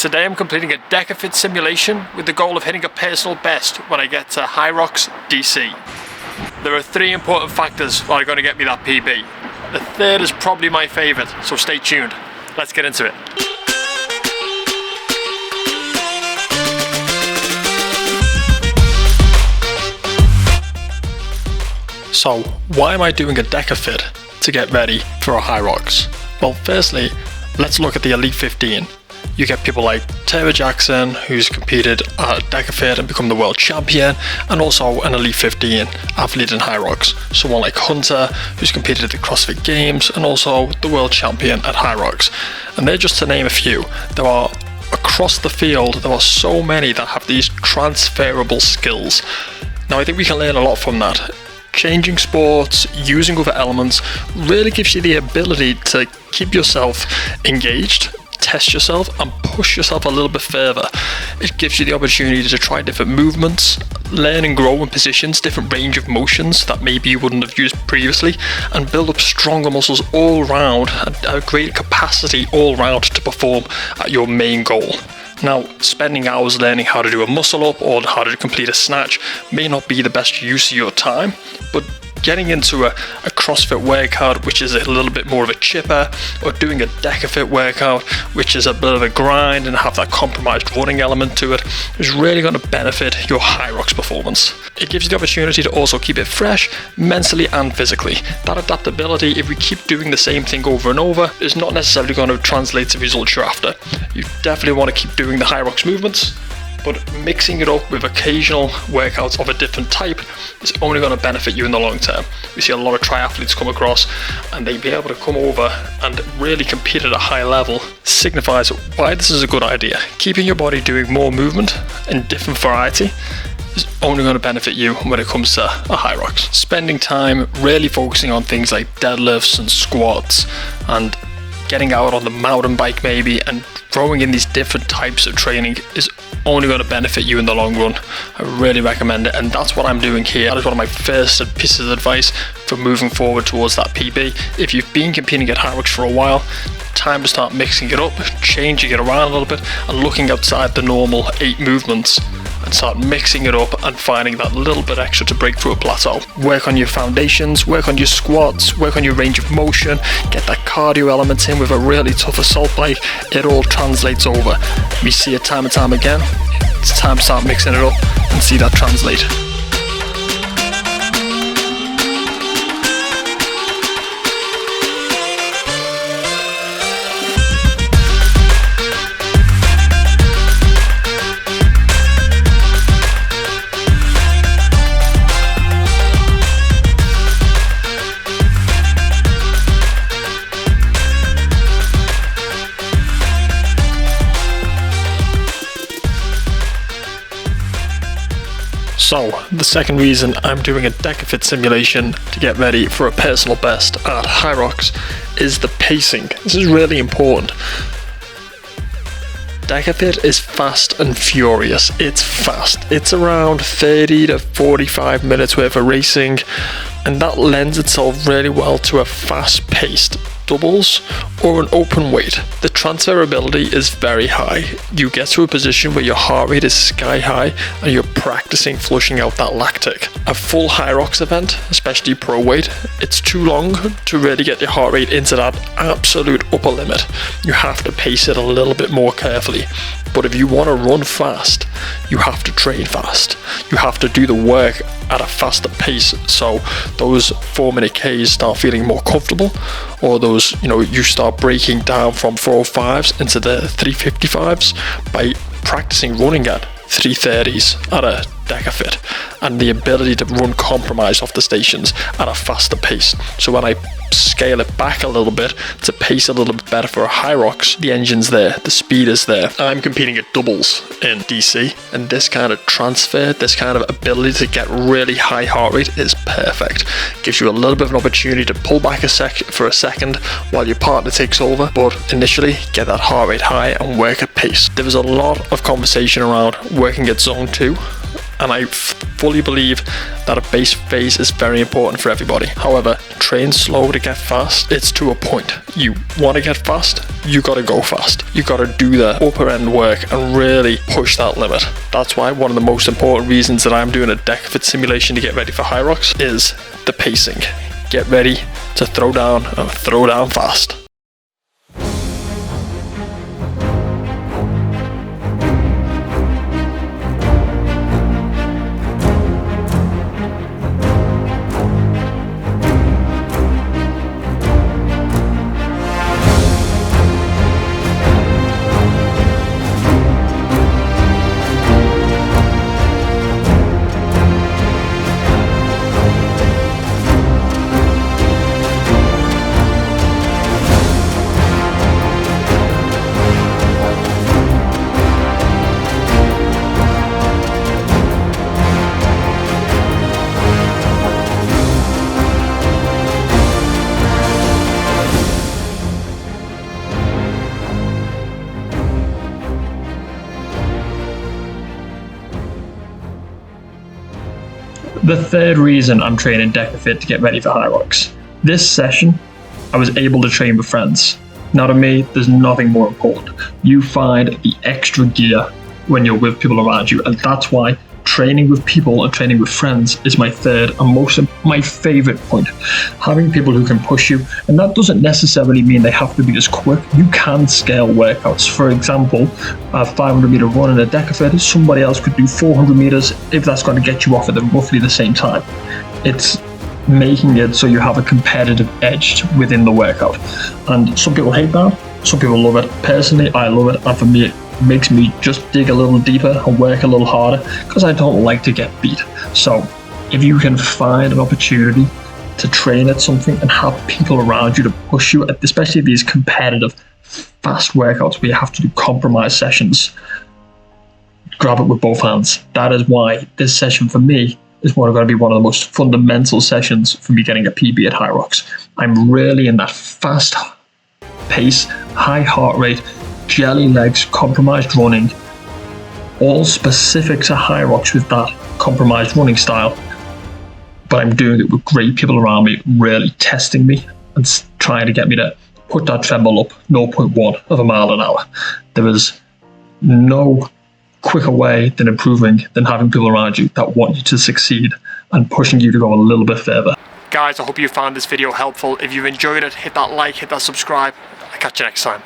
Today I'm completing a DecaFit simulation with the goal of hitting a personal best when I get to Hyrox DC. There are 3 important factors that are going to get me that PB. The third is probably my favourite, so stay tuned. Let's get into it. So, why am I doing a DecaFit to get ready for a Hyrox? Well, firstly, let's look at the Elite 15. You get people like Tara Jackson, who's competed at DecaFit and become the world champion, and also an Elite 15 athlete in Hyrox. Someone like Hunter, who's competed at the CrossFit Games and also the world champion at Hyrox. And they're just to name a few. There are, across the field, there are so many that have these transferable skills. Now, I think we can learn a lot from that. Changing sports, using other elements, really gives you the ability to keep yourself engaged, test yourself and push yourself a little bit further. It gives you the opportunity to try different movements, learn and grow in positions, different range of motions that maybe you wouldn't have used previously, and build up stronger muscles all round and a greater capacity all round to perform at your main goal. Now, spending hours learning how to do a muscle up or how to complete a snatch may not be the best use of your time, but getting into a CrossFit workout, which is a little bit more of a chipper, or doing a DecaFit workout, which is a bit of a grind and have that compromised running element to it, is really going to benefit your Hyrox performance. It gives you the opportunity to also keep it fresh, mentally and physically. That adaptability, if we keep doing the same thing over and over, is not necessarily going to translate to results you're after. You definitely want to keep doing the Hyrox movements, but mixing it up with occasional workouts of a different type is only going to benefit you in the long term. We see a lot of triathletes come across and they be able to come over and really compete at a high level. Signifies why this is a good idea. Keeping your body doing more movement in different variety is only going to benefit you when it comes to a Hyrox. Spending time really focusing on things like deadlifts and squats and getting out on the mountain bike maybe and throwing in these different types of training is only going to benefit you in the long run. I really recommend it, and that's what I'm doing here. That is one of my first pieces of advice for moving forward towards that PB. If you've been competing at Hyrox for a while, time to start mixing it up, changing it around a little bit and looking outside the normal 8 movements and start mixing it up and finding that little bit extra to break through a plateau. Work on your foundations, work on your squats, work on your range of motion, get that cardio element in with a really tough assault bike. It all translates over. We see it time and time again. It's time to start mixing it up and see that translate. So, the second reason I'm doing a DecaFit simulation to get ready for a personal best at Hyrox is the pacing. This is really important. DecaFit is fast and furious. It's fast. It's around 30 to 45 minutes worth of racing, and that lends itself really well to a fast-paced doubles or an open weight. The transferability is very high. You get to a position where your heart rate is sky high and you're practicing flushing out that lactic. A full Hyrox event, especially pro weight, it's too long to really get your heart rate into that absolute upper limit. You have to pace it a little bit more carefully. But if you want to run fast, you have to train fast. You have to do the work at a faster pace, so those 4-minute Ks start feeling more comfortable, or those, you start breaking down from 405s into the 355s by practicing running at 330s at a DecaFit, and the ability to run compromised off the stations at a faster pace. So when I scale it back a little bit to pace a little bit better for a Hyrox, the engine's there, the speed is there. I'm competing at doubles in DC, and this kind of transfer, this kind of ability to get really high heart rate is perfect. Gives you a little bit of an opportunity to pull back for a second while your partner takes over, but initially get that heart rate high and work at pace. There was a lot of conversation around working at zone 2 and I fully believe that a base phase is very important for everybody. However, train slow to get fast. It's to a point. You want to get fast, you got to go fast. You got to do the upper end work and really push that limit. That's why one of the most important reasons that I'm doing a DecaFit simulation to get ready for Hyrox is the pacing. Get ready to throw down and throw down fast. The third reason I'm training DecaFit to get ready for Hyrox. This session, I was able to train with friends. Now to me, there's nothing more important. You find the extra gear when you're with people around you, and that's why training with people and training with friends is my third and my favorite point. Having people who can push you, and that doesn't necessarily mean they have to be as quick. You can scale workouts. For example, a 500 meter run in a DecaFit, somebody else could do 400 meters if that's going to get you off at roughly the same time. It's making it so you have a competitive edge within the workout. And some people hate that, some people love it. Personally, I love it, and for me, it makes me just dig a little deeper and work a little harder because I don't like to get beat. So if you can find an opportunity to train at something and have people around you to push you, especially these competitive fast workouts where you have to do compromise sessions, grab it with both hands. That is why this session for me is going to be one of the most fundamental sessions for me getting a PB at Hyrox. I'm really in that fast pace, high heart rate, jelly legs, compromised running, all specific to Hyrox with that compromised running style. But I'm doing it with great people around me, really testing me and trying to get me to put that treadmill up 0.1 of a mile an hour. There is no quicker way than improving than having people around you that want you to succeed and pushing you to go a little bit further. Guys, I hope you found this video helpful. If you enjoyed it, hit that like, hit that subscribe. I'll catch you next time.